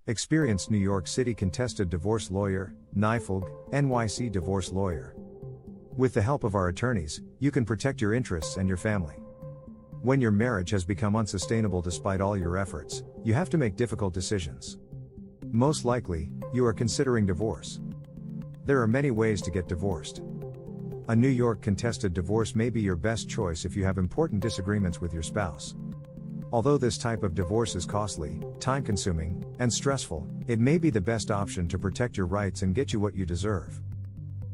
Experienced New York City contested divorce lawyer, NYFLG, NYC divorce lawyer. With the help of our attorneys, you can protect your interests and your family. When your marriage has become unsustainable despite all your efforts, you have to make difficult decisions. Most likely, you are considering divorce. There are many ways to get divorced. A New York contested divorce may be your best choice if you have important disagreements with your spouse. Although this type of divorce is costly, time-consuming, and stressful, it may be the best option to protect your rights and get you what you deserve.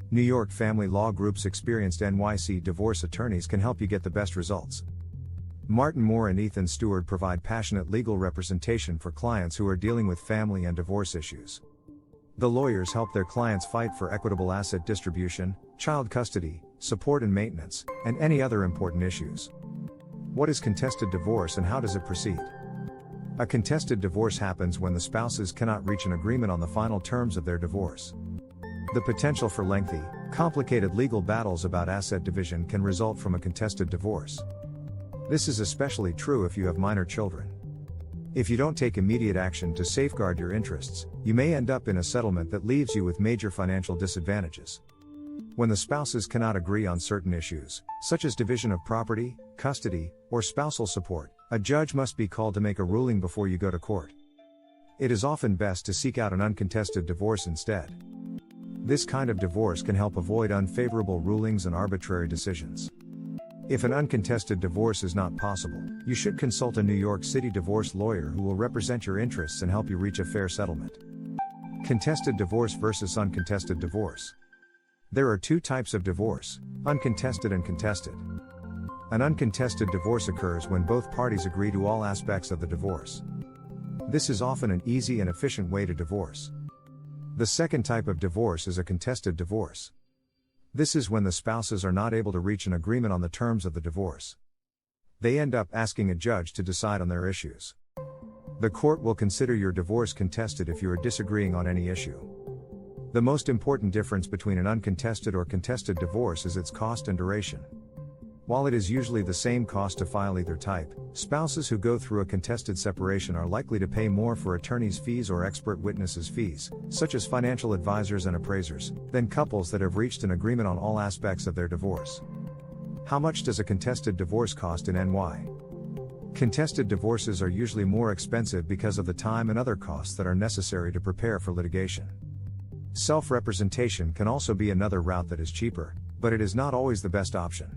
New York Family Law Group's experienced NYC divorce attorneys can help you get the best results. Martin Moore and Ethan Stewart provide passionate legal representation for clients who are dealing with family and divorce issues. The lawyers help their clients fight for equitable asset distribution, child custody, support and maintenance, and any other important issues. What is contested divorce and how does it proceed? A contested divorce happens when the spouses cannot reach an agreement on the final terms of their divorce. The potential for lengthy, complicated legal battles about asset division can result from a contested divorce. This is especially true if you have minor children. If you don't take immediate action to safeguard your interests, you may end up in a settlement that leaves you with major financial disadvantages. When the spouses cannot agree on certain issues, such as division of property, custody, or spousal support, a judge must be called to make a ruling before you go to court. It is often best to seek out an uncontested divorce instead. This kind of divorce can help avoid unfavorable rulings and arbitrary decisions. If an uncontested divorce is not possible, you should consult a New York City divorce lawyer who will represent your interests and help you reach a fair settlement. Contested divorce versus uncontested divorce. There are two types of divorce, uncontested and contested. An uncontested divorce occurs when both parties agree to all aspects of the divorce. This is often an easy and efficient way to divorce. The second type of divorce is a contested divorce. This is when the spouses are not able to reach an agreement on the terms of the divorce. They end up asking a judge to decide on their issues. The court will consider your divorce contested if you are disagreeing on any issue. The most important difference between an uncontested or contested divorce is its cost and duration. While it is usually the same cost to file either type, spouses who go through a contested separation are likely to pay more for attorneys' fees or expert witnesses' fees, such as financial advisors and appraisers, than couples that have reached an agreement on all aspects of their divorce. How much does a contested divorce cost in NY? Contested divorces are usually more expensive because of the time and other costs that are necessary to prepare for litigation. Self-representation can also be another route that is cheaper, but it is not always the best option.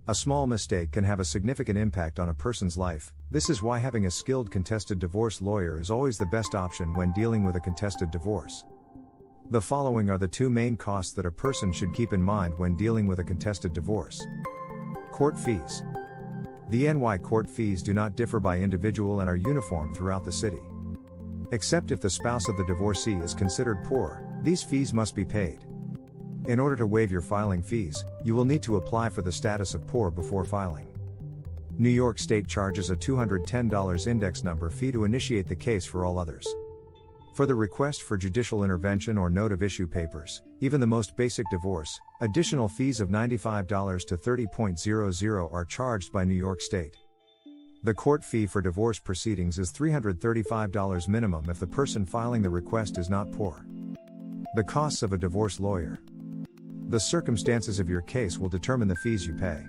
A small mistake can have a significant impact on a person's life. This is why having a skilled contested divorce lawyer is always the best option when dealing with a contested divorce. The following are the two main costs that a person should keep in mind when dealing with a contested divorce. Court fees. The NY court fees do not differ by individual and are uniform throughout the city. Except if the spouse of the divorcee is considered poor, these fees must be paid. In order to waive your filing fees, you will need to apply for the status of poor before filing. New York State charges a $210 index number fee to initiate the case for all others. For the request for judicial intervention or note of issue papers, even the most basic divorce, additional fees of $95 to $30.00 are charged by New York State. The court fee for divorce proceedings is $335 minimum if the person filing the request is not poor. The costs of a divorce lawyer. The circumstances of your case will determine the fees you pay.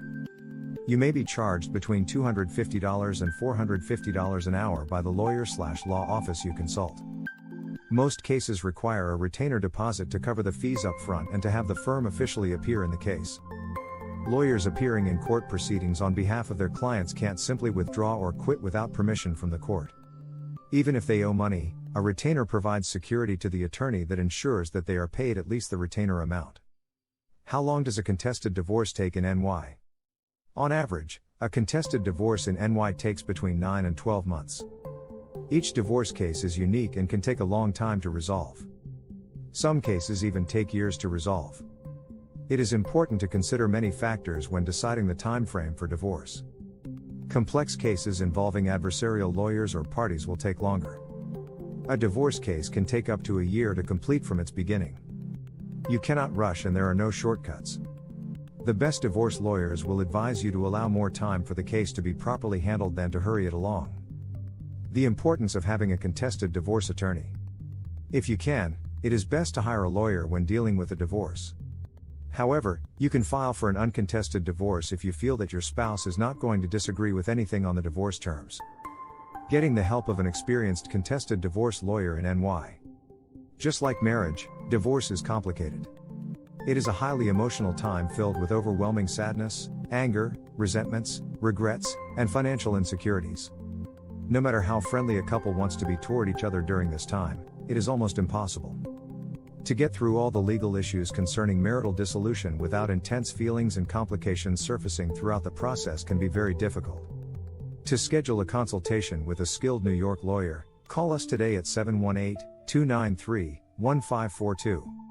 You may be charged between $250 and $450 an hour by the lawyer/law office you consult. Most cases require a retainer deposit to cover the fees up front and to have the firm officially appear in the case. Lawyers appearing in court proceedings on behalf of their clients can't simply withdraw or quit without permission from the court. Even if they owe money, a retainer provides security to the attorney that ensures that they are paid at least the retainer amount. How long does a contested divorce take in NY? On average, a contested divorce in NY takes between 9 and 12 months. Each divorce case is unique and can take a long time to resolve. Some cases even take years to resolve. It is important to consider many factors when deciding the time frame for divorce. Complex cases involving adversarial lawyers or parties will take longer. A divorce case can take up to a year to complete from its beginning. You cannot rush and there are no shortcuts. The best divorce lawyers will advise you to allow more time for the case to be properly handled than to hurry it along. The importance of having a contested divorce attorney. If you can, it is best to hire a lawyer when dealing with a divorce. However, you can file for an uncontested divorce if you feel that your spouse is not going to disagree with anything on the divorce terms. Getting the help of an experienced contested divorce lawyer in NY. Just like marriage, divorce is complicated. It is a highly emotional time filled with overwhelming sadness, anger, resentments, regrets, and financial insecurities. No matter how friendly a couple wants to be toward each other during this time, it is almost impossible to get through all the legal issues concerning marital dissolution without intense feelings and complications surfacing throughout the process can be very difficult. To schedule a consultation with a skilled New York lawyer, call us today at 718-293-1542.